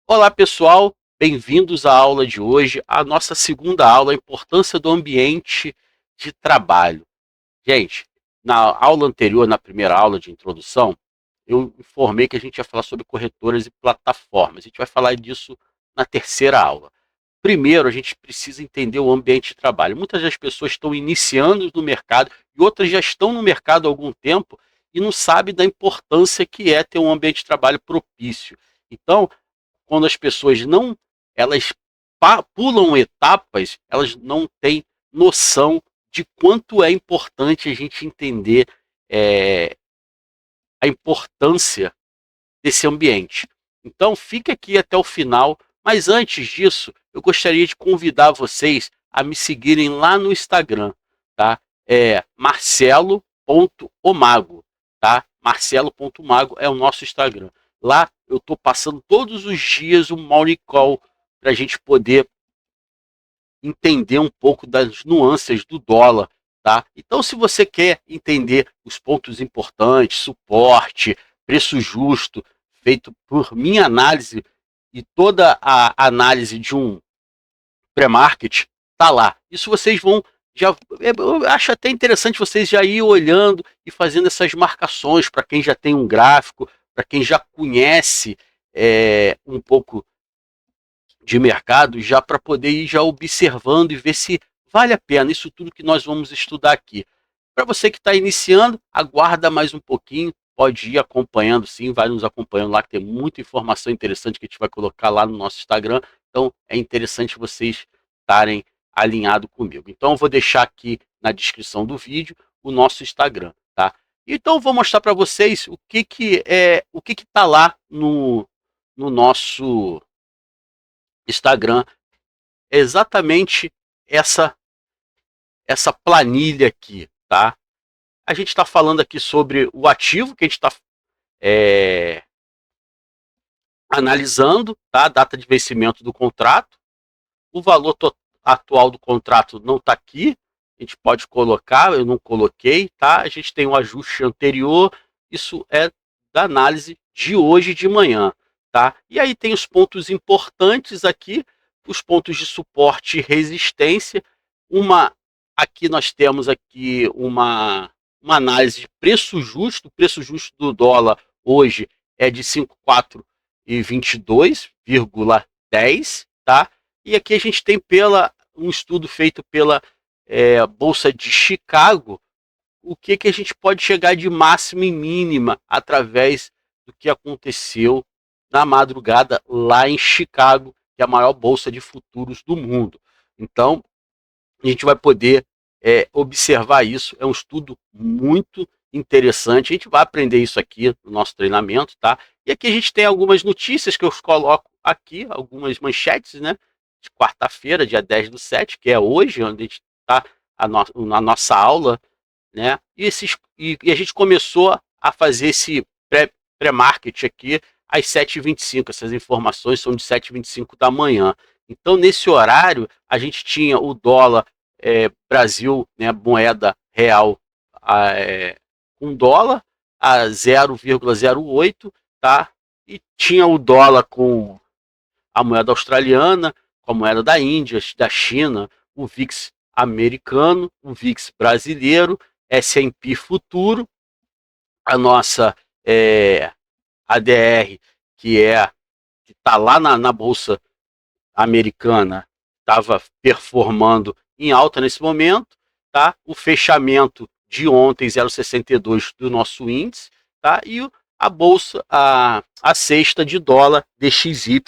Olá pessoal, bem-vindos à aula de hoje, a nossa segunda aula, a importância do ambiente de trabalho. Gente, na aula anterior, na primeira aula de introdução, eu informei que a gente ia falar sobre corretoras e plataformas. A gente vai falar disso na terceira aula. Primeiro, a gente precisa entender o ambiente de trabalho. Muitas das pessoas estão iniciando no mercado e outras já estão no mercado há algum tempo e não sabem da importância que é ter um ambiente de trabalho propício. Então, quando as pessoas não, elas pulam etapas, elas não têm noção de quanto é importante a gente entender é, a importância desse ambiente. Então, fica aqui até o final, mas antes disso, eu gostaria de convidar vocês a me seguirem lá no Instagram, tá? É marcelo.omago, tá? Marcelo.mago é o nosso Instagram. Lá eu estou passando todos os dias um morning call para a gente poder entender um pouco das nuances do dólar, tá? Então, se você quer entender os pontos importantes, suporte, preço justo, feito por minha análise e toda a análise de um pré-market, tá lá. Isso vocês vão já, eu acho até interessante vocês já ir olhando e fazendo essas marcações para quem já tem um gráfico, para quem já conhece um pouco de mercado, já para poder ir já observando e ver se vale a pena isso tudo que nós vamos estudar aqui. Para você que está iniciando, aguarda mais um pouquinho, pode ir acompanhando sim, vai nos acompanhando lá, que tem muita informação interessante que a gente vai colocar lá no nosso Instagram, então é interessante vocês estarem alinhados comigo. Então eu vou deixar aqui na descrição do vídeo o nosso Instagram, tá? Então eu vou mostrar para vocês o que está lá no nosso Instagram, é exatamente essa essa planilha aqui, tá? A gente está falando aqui sobre o ativo que a gente está é, analisando, tá? A data de vencimento do contrato, o valor atual do contrato não está aqui, a gente pode colocar, eu não coloquei, tá? A gente tem um ajuste anterior, isso é da análise de hoje de manhã, tá? E aí tem os pontos importantes aqui, os pontos de suporte e resistência, uma aqui nós temos aqui uma análise de preço justo, o preço justo do dólar hoje é de 5,422,10, tá? E aqui a gente tem um estudo feito pela Bolsa de Chicago, o que a gente pode chegar de máxima e mínima através do que aconteceu na madrugada lá em Chicago, que é a maior bolsa de futuros do mundo. Então, a gente vai poder observar isso. É um estudo muito interessante. A gente vai aprender isso aqui no nosso treinamento, tá? E aqui a gente tem algumas notícias que eu coloco aqui, algumas manchetes, né? De quarta-feira, dia 10/7, que é hoje, onde a gente está na nossa aula, né? E a gente começou a fazer esse pré-market aqui às 7h25. Essas informações são de 7h25 da manhã. Então, nesse horário, a gente tinha o dólar Brasil, né, moeda real, um dólar a 0,08, tá? E tinha o dólar com a moeda australiana, com a moeda da Índia, da China, o VIX americano, o VIX brasileiro, S&P futuro, a nossa ADR, que está lá na bolsa americana, estava performando em alta nesse momento, tá? O fechamento de ontem 0,62 do nosso índice, tá? E a bolsa, a cesta de dólar DXY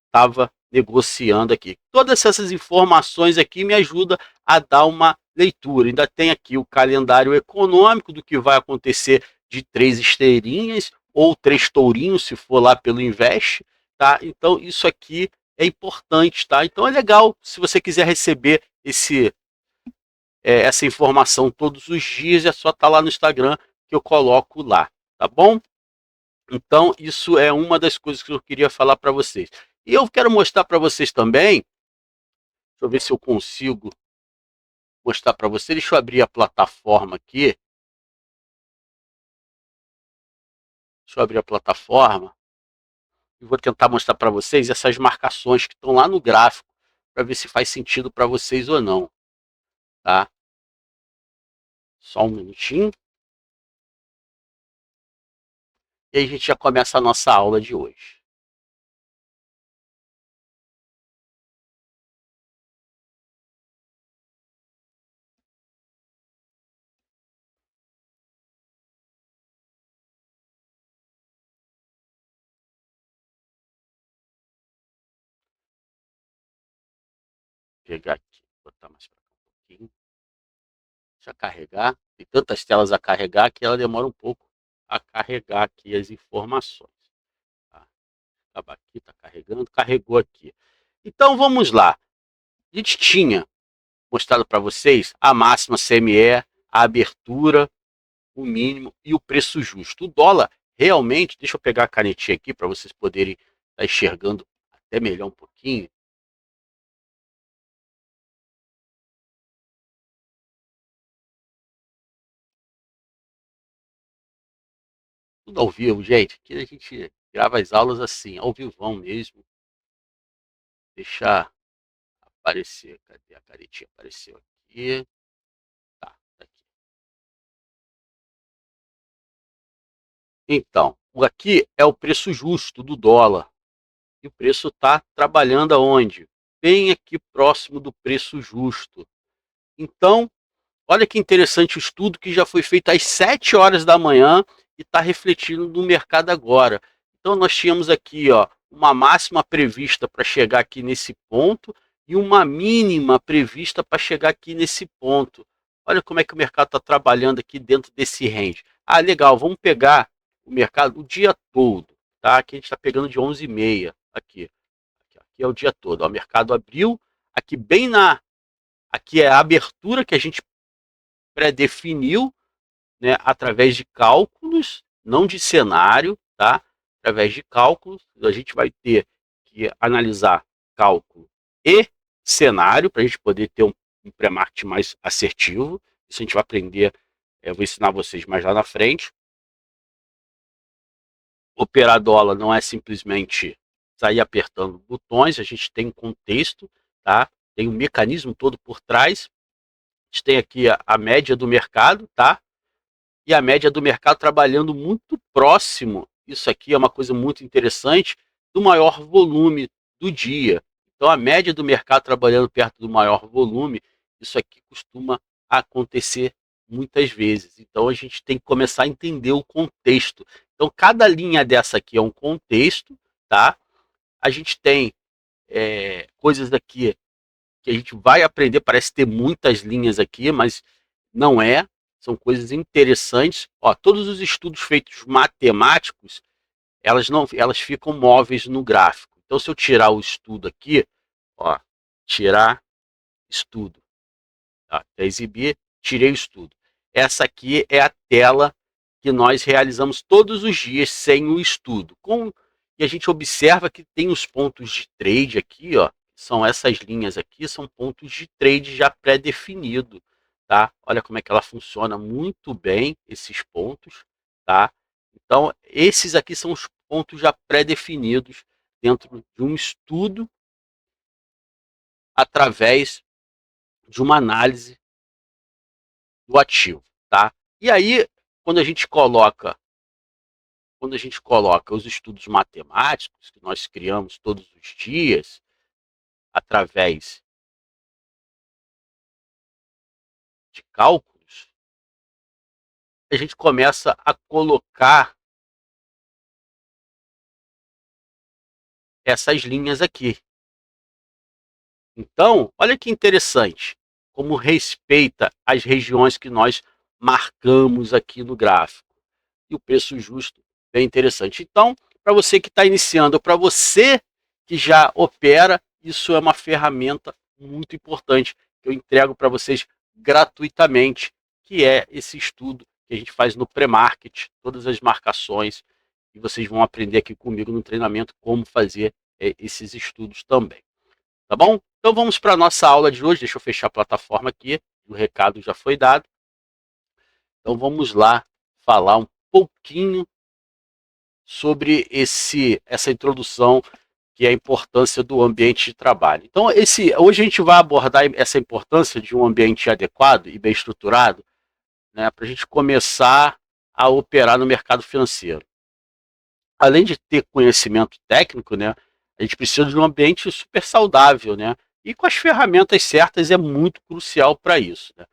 estava negociando aqui. Todas essas informações aqui me ajudam a dar uma leitura. Ainda tem aqui o calendário econômico do que vai acontecer de 3 esteirinhas ou 3 tourinhos, se for lá pelo Invest, tá? Então isso aqui é importante, tá? Então é legal se você quiser receber essa informação todos os dias, é só estar lá no Instagram que eu coloco lá, tá bom? Então isso é uma das coisas que eu queria falar para vocês. E eu quero mostrar para vocês também, deixa eu ver se eu consigo mostrar para vocês, deixa eu abrir a plataforma aqui, deixa eu abrir a plataforma, e vou tentar mostrar para vocês essas marcações que estão lá no gráfico, para ver se faz sentido para vocês ou não, tá? Só um minutinho. E aí a gente já começa a nossa aula de hoje. Vou pegar aqui, botar mais para cá um pouquinho. Deixa carregar. Tem tantas telas a carregar que ela demora um pouco a carregar aqui as informações. Tá? Acabar aqui, está carregando, carregou aqui. Então vamos lá. A gente tinha mostrado para vocês a máxima CME, a abertura, o mínimo e o preço justo. O dólar realmente, deixa eu pegar a canetinha aqui para vocês poderem estar enxergando até melhor um pouquinho. Tudo ao vivo, gente. Aqui a gente grava as aulas assim, ao vivão mesmo. Deixar aparecer. Cadê a canetinha? Apareceu aqui. Tá, tá aqui. Então, aqui é o preço justo do dólar. E o preço está trabalhando aonde? Bem aqui próximo do preço justo. Então, olha que interessante o estudo que já foi feito às 7 horas da manhã e está refletindo no mercado agora. Então, nós tínhamos aqui uma máxima prevista para chegar aqui nesse ponto e uma mínima prevista para chegar aqui nesse ponto. Olha como é que o mercado está trabalhando aqui dentro desse range. Ah, legal, vamos pegar o mercado o dia todo. Tá? Aqui a gente está pegando de 11h30. Aqui é o dia todo. O mercado abriu, aqui bem na... Aqui é a abertura que a gente pré-definiu, né, através de cálculos, não de cenário, tá? Através de cálculos, a gente vai ter que analisar cálculo e cenário para a gente poder ter um pré-market mais assertivo. Isso a gente vai aprender, eu vou ensinar vocês mais lá na frente. Operar dólar não é simplesmente sair apertando botões, a gente tem um contexto, tá? Tem um mecanismo todo por trás. A gente tem aqui a média do mercado, tá? E a média do mercado trabalhando muito próximo, isso aqui é uma coisa muito interessante, do maior volume do dia. Então, a média do mercado trabalhando perto do maior volume, isso aqui costuma acontecer muitas vezes. Então, a gente tem que começar a entender o contexto. Então, cada linha dessa aqui é um contexto, tá? A gente tem coisas aqui que a gente vai aprender, parece ter muitas linhas aqui, mas não é. São coisas interessantes. Ó, todos os estudos feitos matemáticos, elas ficam móveis no gráfico. Então, se eu tirar o estudo aqui, ó, tirar estudo, tá? Para exibir, tirei o estudo. Essa aqui é a tela que nós realizamos todos os dias sem o estudo. E a gente observa que tem os pontos de trade aqui, ó, são essas linhas aqui, são pontos de trade já pré-definido, tá? Olha como é que ela funciona muito bem, esses pontos, tá? Então, esses aqui são os pontos já pré-definidos dentro de um estudo através de uma análise do ativo, tá? E aí, quando a gente coloca os estudos matemáticos que nós criamos todos os dias através de cálculos, a gente começa a colocar essas linhas aqui. Então, olha que interessante, como respeita as regiões que nós marcamos aqui no gráfico. E o preço justo é interessante. Então, para você que está iniciando, para você que já opera, isso é uma ferramenta muito importante que eu entrego para vocês gratuitamente, que é esse estudo que a gente faz no pré-market, todas as marcações, e vocês vão aprender aqui comigo no treinamento como fazer esses estudos também. Tá bom? Então vamos para a nossa aula de hoje. Deixa eu fechar a plataforma aqui. O recado já foi dado. Então vamos lá falar um pouquinho sobre essa introdução, que é a importância do ambiente de trabalho. Então, hoje a gente vai abordar essa importância de um ambiente adequado e bem estruturado, né, para a gente começar a operar no mercado financeiro. Além de ter conhecimento técnico, né, a gente precisa de um ambiente super saudável, né, e com as ferramentas certas é muito crucial para isso, né.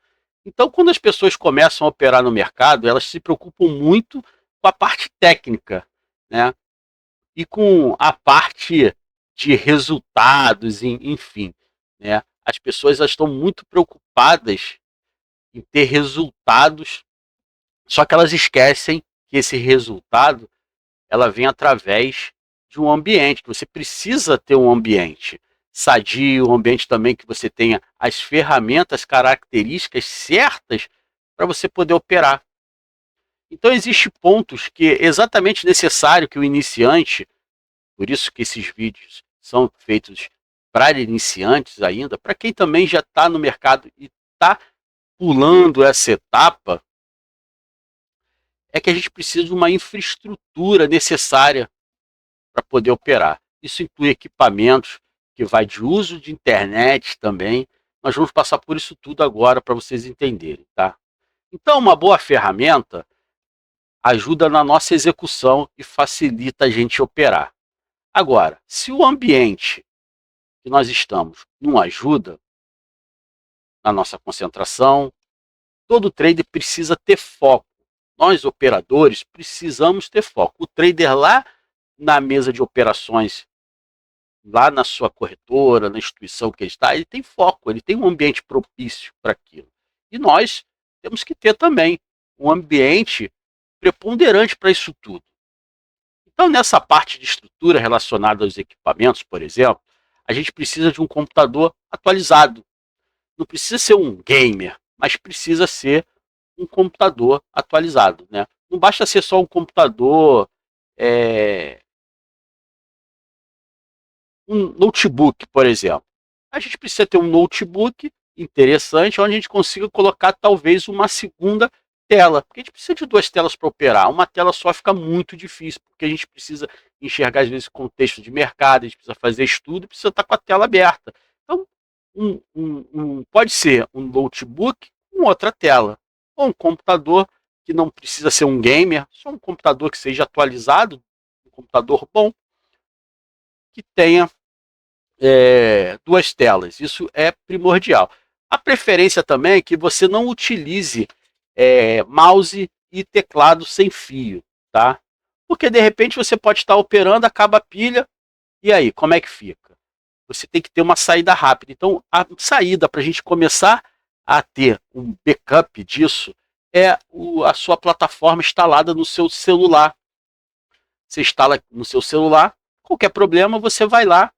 Então, quando as pessoas começam a operar no mercado, elas se preocupam muito com a parte técnica, né, e com a parte de resultados, enfim, né. As pessoas estão muito preocupadas em ter resultados, só que elas esquecem que esse resultado ela vem através de um ambiente, que você precisa ter um ambiente sadio, um ambiente também que você tenha as ferramentas, características certas para você poder operar. Então existem pontos que é exatamente necessário que o iniciante, por isso que esses vídeos são feitos para iniciantes ainda, para quem também já está no mercado e está pulando essa etapa, é que a gente precisa de uma infraestrutura necessária para poder operar. Isso inclui equipamentos que vai de uso de internet também. Nós vamos passar por isso tudo agora para vocês entenderem, tá? Então, uma boa ferramenta ajuda na nossa execução e facilita a gente operar. Agora, se o ambiente que nós estamos não ajuda na nossa concentração, todo trader precisa ter foco. Nós, operadores, precisamos ter foco. O trader lá na mesa de operações, lá na sua corretora, na instituição que ele está, ele tem foco, ele tem um ambiente propício para aquilo. E nós temos que ter também um ambiente preponderante para isso tudo. Então, nessa parte de estrutura relacionada aos equipamentos, por exemplo, a gente precisa de um computador atualizado. Não precisa ser um gamer, mas precisa ser um computador atualizado, né? Não basta ser só um computador, um notebook, por exemplo. A gente precisa ter um notebook interessante, onde a gente consiga colocar talvez uma segunda tela, porque a gente precisa de duas telas para operar. Uma tela só fica muito difícil, porque a gente precisa enxergar às vezes contexto de mercado, a gente precisa fazer estudo, precisa estar com a tela aberta. Então, pode ser um notebook com outra tela, ou um computador que não precisa ser um gamer, só um computador que seja atualizado, um computador bom, que tenha duas telas. Isso é primordial. A preferência também é que você não utilize mouse e teclado sem fio, tá? Porque de repente você pode estar operando, acaba a pilha, e aí, como é que fica? Você tem que ter uma saída rápida. Então, a saída para a gente começar a ter um backup disso é a sua plataforma instalada no seu celular. Você instala no seu celular, qualquer problema, você vai lá,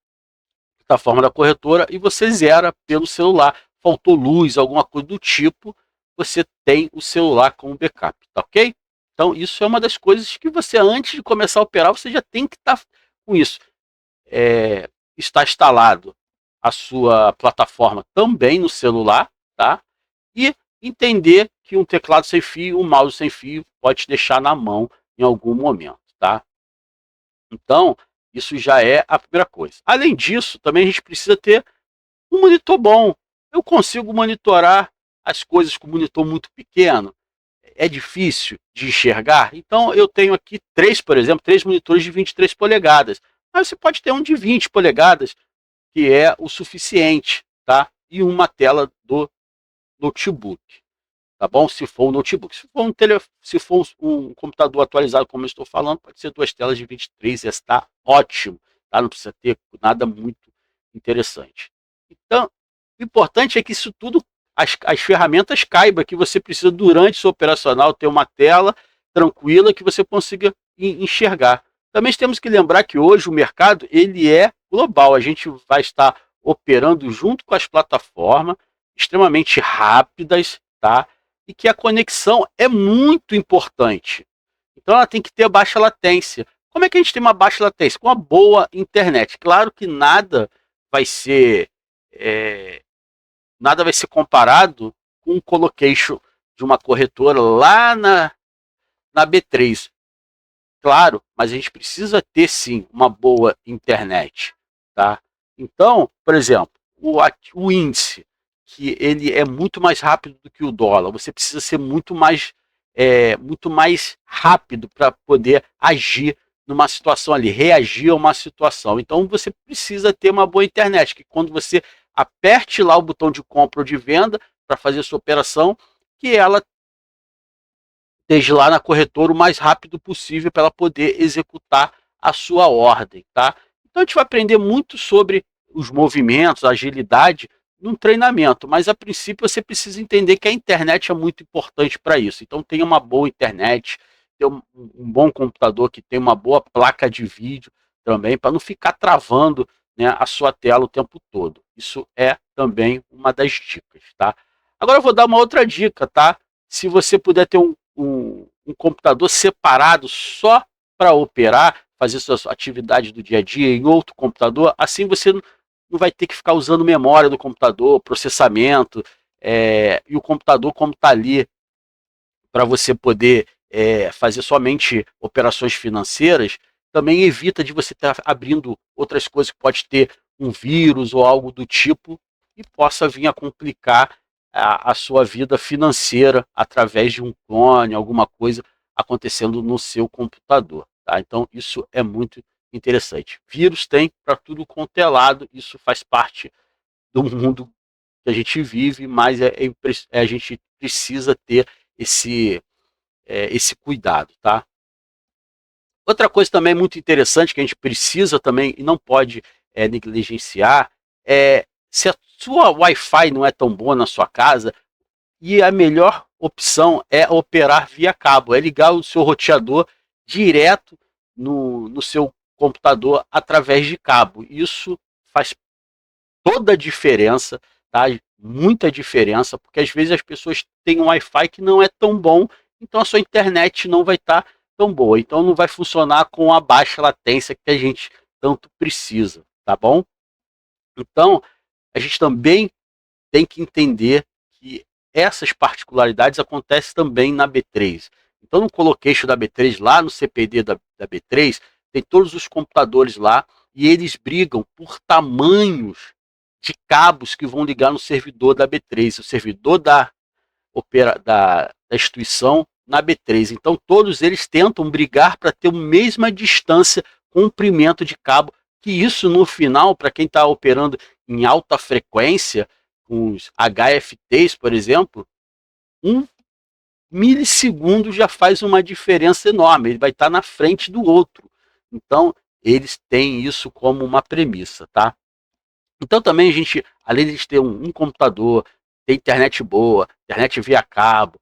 plataforma da corretora, e você zera pelo celular. Faltou luz, alguma coisa do tipo, você tem o celular como backup, tá ok? Então isso é uma das coisas que você, antes de começar a operar, você já tem que estar com isso. Está instalado a sua plataforma também no celular, tá? E entender que um teclado sem fio, um mouse sem fio, pode te deixar na mão em algum momento, tá? Então, isso já é a primeira coisa. Além disso, também a gente precisa ter um monitor bom. Eu consigo monitorar as coisas com um monitor muito pequeno. É difícil de enxergar. Então, eu tenho aqui três, por exemplo, três monitores de 23 polegadas. Mas você pode ter um de 20 polegadas, que é o suficiente, tá? E uma tela do notebook, tá bom? Se for um notebook, se for um computador atualizado, como eu estou falando, pode ser duas telas de 23, está ótimo, tá? Não precisa ter nada muito interessante. Então, o importante é que isso tudo, as ferramentas caibam, que você precisa, durante o seu operacional, ter uma tela tranquila que você consiga enxergar. Também temos que lembrar que hoje o mercado ele é global. A gente vai estar operando junto com as plataformas extremamente rápidas, tá? E que a conexão é muito importante. Então ela tem que ter baixa latência. Como é que a gente tem uma baixa latência? Com uma boa internet. Claro que vai ser é, nada vai ser comparado com um colocation de uma corretora lá na B3. claro, mas a gente precisa ter sim uma boa internet, tá? Então, por exemplo, o índice, que ele é muito mais rápido do que o dólar, você precisa ser muito mais rápido para poder agir numa situação ali, reagir a uma situação. Então você precisa ter uma boa internet, que quando você aperte lá o botão de compra ou de venda para fazer a sua operação, que ela esteja lá na corretora o mais rápido possível para ela poder executar a sua ordem, tá? Então a gente vai aprender muito sobre os movimentos, a agilidade num treinamento, mas a princípio você precisa entender que a internet é muito importante para isso. Então tenha uma boa internet, ter um bom computador que tem uma boa placa de vídeo também, para não ficar travando, né, a sua tela o tempo todo. Isso é também uma das dicas, tá? Agora eu vou dar uma outra dica, tá? Se você puder ter um computador separado só para operar, fazer suas atividades do dia a dia em outro computador, assim você não vai ter que ficar usando memória do computador, processamento, e o computador, como está ali para você poder fazer somente operações financeiras, também evita de você estar abrindo outras coisas que pode ter um vírus ou algo do tipo e possa vir a complicar a sua vida financeira através de um clone, alguma coisa acontecendo no seu computador. Tá? Então, isso é muito interessante. Vírus tem para tudo quanto é lado, isso faz parte do mundo que a gente vive, mas a gente precisa ter esse cuidado, tá? Outra coisa também muito interessante que a gente precisa também e não pode negligenciar é se a sua Wi-Fi não é tão boa na sua casa, e a melhor opção é operar via cabo, é ligar o seu roteador direto no seu computador através de cabo. Isso faz toda a diferença, tá? Muita diferença, porque às vezes as pessoas têm um Wi-Fi que não é tão bom, então a sua internet não vai estar tão boa, então não vai funcionar com a baixa latência que a gente tanto precisa, tá bom? Então, a gente também tem que entender que essas particularidades acontecem também na B3. Então, no colocation da B3, lá no CPD da B3, tem todos os computadores lá e eles brigam por tamanhos de cabos que vão ligar no servidor da B3, o servidor da instituição na B3. Então, todos eles tentam brigar para ter a mesma distância, comprimento de cabo, que isso no final, para quem está operando em alta frequência, com os HFTs, por exemplo, um milissegundo já faz uma diferença enorme, ele vai estar na frente do outro. Então, eles têm isso como uma premissa, tá? Então também a gente, além de ter um computador, ter internet boa, internet via cabo,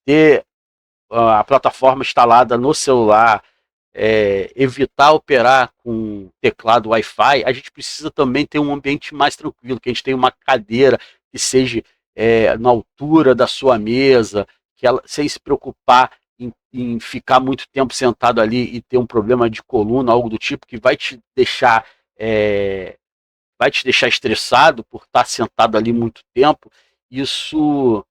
ter a plataforma instalada no celular, evitar operar com teclado Wi-Fi, a gente precisa também ter um ambiente mais tranquilo, que a gente tenha uma cadeira que seja na altura da sua mesa, que ela, sem se preocupar em ficar muito tempo sentado ali e ter um problema de coluna, algo do tipo, que vai te deixar estressado por estar sentado ali muito tempo, isso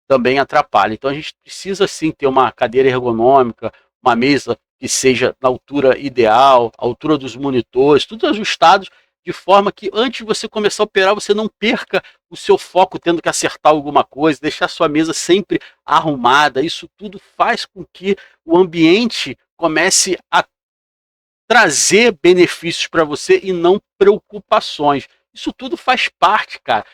também atrapalha. Então a gente precisa sim ter uma cadeira ergonômica, uma mesa que seja na altura ideal, a altura dos monitores, tudo ajustado de forma que antes de você começar a operar, você não perca o seu foco tendo que acertar alguma coisa, deixar a sua mesa sempre arrumada. Isso tudo faz com que o ambiente comece a trazer benefícios para você e não preocupações. Isso tudo faz parte, cara,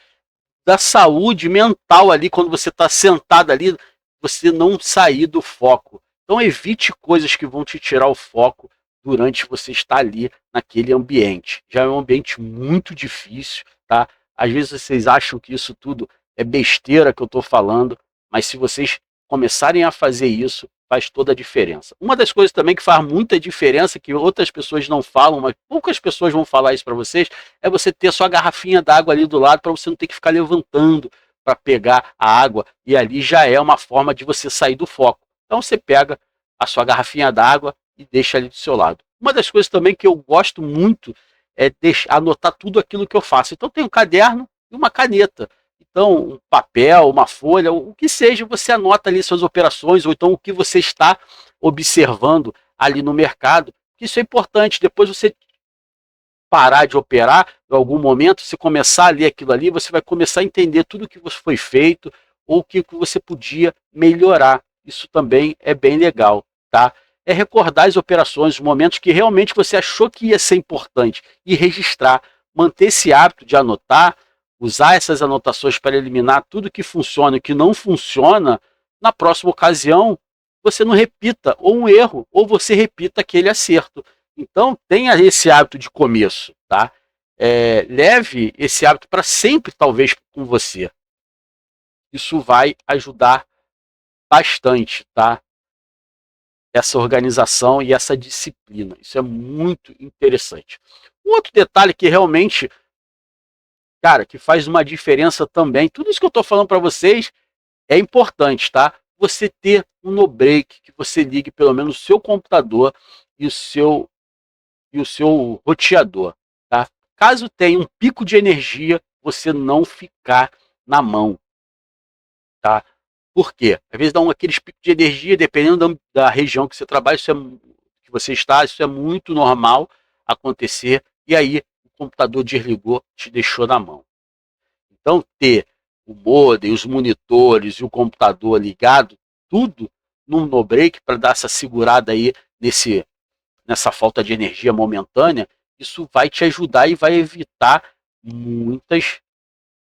da saúde mental ali, quando você está sentado ali, você não sair do foco. Então evite coisas que vão te tirar o foco durante você estar ali naquele ambiente. Já é um ambiente muito difícil, tá? Às vezes vocês acham que isso tudo é besteira que eu estou falando, mas se vocês começarem a fazer isso, faz toda a diferença. Uma das coisas também que faz muita diferença, que outras pessoas não falam, mas poucas pessoas vão falar isso para vocês, é você ter a sua garrafinha d'água ali do lado para você não ter que ficar levantando para pegar a água, e ali já é uma forma de você sair do foco. Então você pega a sua garrafinha d'água e deixa ali do seu lado. Uma das coisas também que eu gosto muito é anotar tudo aquilo que eu faço. Então tem um caderno e uma caneta. então um papel, uma folha, o que seja, você anota ali suas operações, ou então o que você está observando ali no mercado. Isso é importante. Depois você parar de operar em algum momento, você começar a ler aquilo ali, você vai começar a entender tudo o que foi feito ou o que você podia melhorar. Isso também é bem legal, tá? É recordar as operações, os momentos que realmente você achou que ia ser importante e registrar. Manter esse hábito de anotar, usar essas anotações para eliminar tudo que funciona e que não funciona. Na próxima ocasião, você não repita ou um erro, ou você repita aquele acerto. Então, tenha esse hábito de começo, tá? Leve esse hábito para sempre, talvez, com você. Isso vai ajudar bastante, tá? Essa organização e essa disciplina. Isso é muito interessante. Um outro detalhe que realmente, cara, que faz uma diferença também, tudo isso que eu estou falando para vocês é importante, tá? Você ter um no break, que você ligue pelo menos o seu computador e o seu roteador, tá? Caso tenha um pico de energia, você não ficar na mão, tá? Por quê? Às vezes dá aqueles picos de energia, dependendo da região que você trabalha, que você está, isso é muito normal acontecer, e aí o computador desligou, te deixou na mão. Então, ter o modem, os monitores e o computador ligado, tudo num no break para dar essa segurada aí nessa falta de energia momentânea, isso vai te ajudar e vai evitar muitas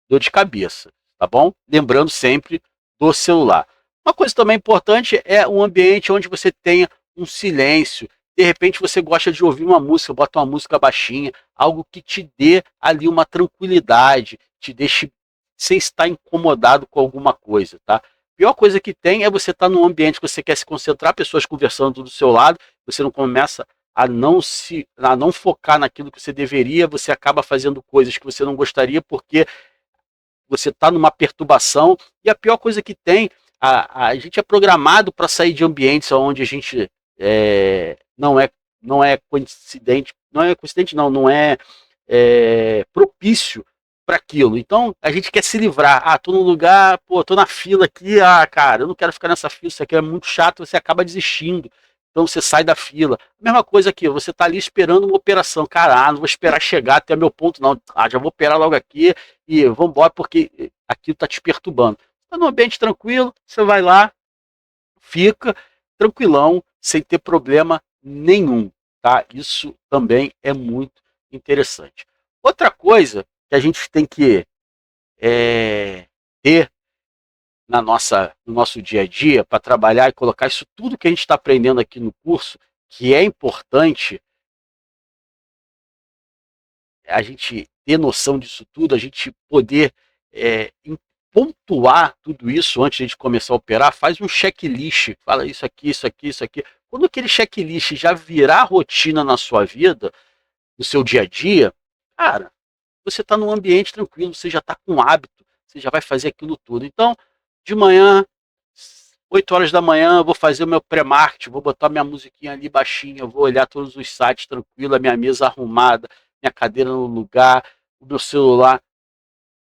dor de cabeça, tá bom? Lembrando sempre do celular. Uma coisa também importante é um ambiente onde você tenha um silêncio. De repente você gosta de ouvir uma música, bota uma música baixinha, algo que te dê ali uma tranquilidade, te deixe sem estar incomodado com alguma coisa, tá? A pior coisa que tem é você estar num ambiente que você quer se concentrar, pessoas conversando do seu lado, você não começa a não focar naquilo que você deveria, você acaba fazendo coisas que você não gostaria porque você está numa perturbação. E a pior coisa que tem, a gente é programado para sair de ambientes onde a gente não é coincidente, não é propício para aquilo. Então a gente quer se livrar. Tô num lugar, tô na fila aqui, cara, eu não quero ficar nessa fila, isso aqui é muito chato, você acaba desistindo. Então você sai da fila. Mesma coisa aqui, você está ali esperando uma operação. Cara, não vou esperar chegar até meu ponto, não. Já vou operar logo aqui e vamos embora, porque aquilo está te perturbando. Está num ambiente tranquilo, você vai lá, fica tranquilão, sem ter problema nenhum. Tá? Isso também é muito interessante. Outra coisa que a gente tem que ter no nosso dia a dia, para trabalhar e colocar isso tudo que a gente está aprendendo aqui no curso, que é importante a gente ter noção disso tudo, a gente poder pontuar tudo isso antes de a gente começar a operar, faz um checklist, fala isso aqui, isso aqui, isso aqui. Quando aquele checklist já virar rotina na sua vida, no seu dia a dia, cara, você está num ambiente tranquilo, você já está com hábito, você já vai fazer aquilo tudo. Então, de manhã, 8 horas da manhã, eu vou fazer o meu pré-marketing, vou botar minha musiquinha ali baixinha, vou olhar todos os sites tranquilo, a minha mesa arrumada, minha cadeira no lugar, o meu celular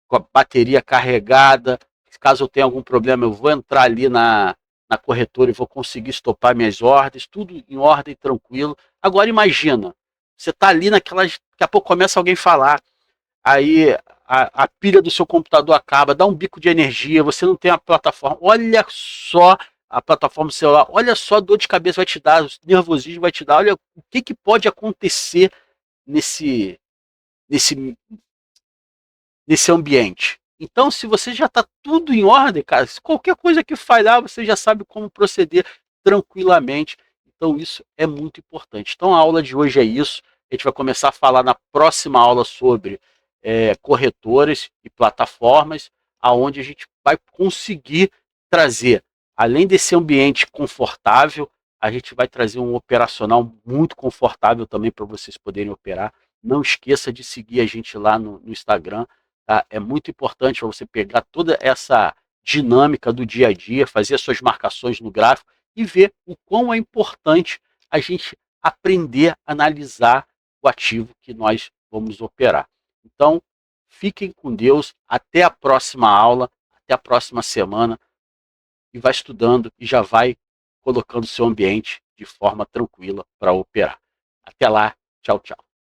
com a bateria carregada. Caso eu tenha algum problema, eu vou entrar ali na corretora e vou conseguir estopar minhas ordens, tudo em ordem, tranquilo. Agora imagina, você está ali naquelas. Daqui a pouco começa alguém a falar, aí a pilha do seu computador acaba, dá um bico de energia, você não tem a plataforma. Olha só a plataforma do celular, olha só a dor de cabeça vai te dar, o nervosismo vai te dar, olha o que pode acontecer nesse, nesse nesse ambiente. Então, se você já está tudo em ordem, cara, se qualquer coisa que falhar, você já sabe como proceder tranquilamente. Então, isso é muito importante. Então, a aula de hoje é isso. A gente vai começar a falar na próxima aula sobre corretoras e plataformas, aonde a gente vai conseguir trazer, além desse ambiente confortável, a gente vai trazer um operacional muito confortável também para vocês poderem operar. Não esqueça de seguir a gente lá no Instagram. Tá? É muito importante para você pegar toda essa dinâmica do dia a dia, fazer as suas marcações no gráfico e ver o quão é importante a gente aprender a analisar o ativo que nós vamos operar. Então, Fiquem com Deus. Até a próxima aula, até a próxima semana. E vai estudando e já vai colocando seu ambiente de forma tranquila para operar. Até lá. Tchau, tchau.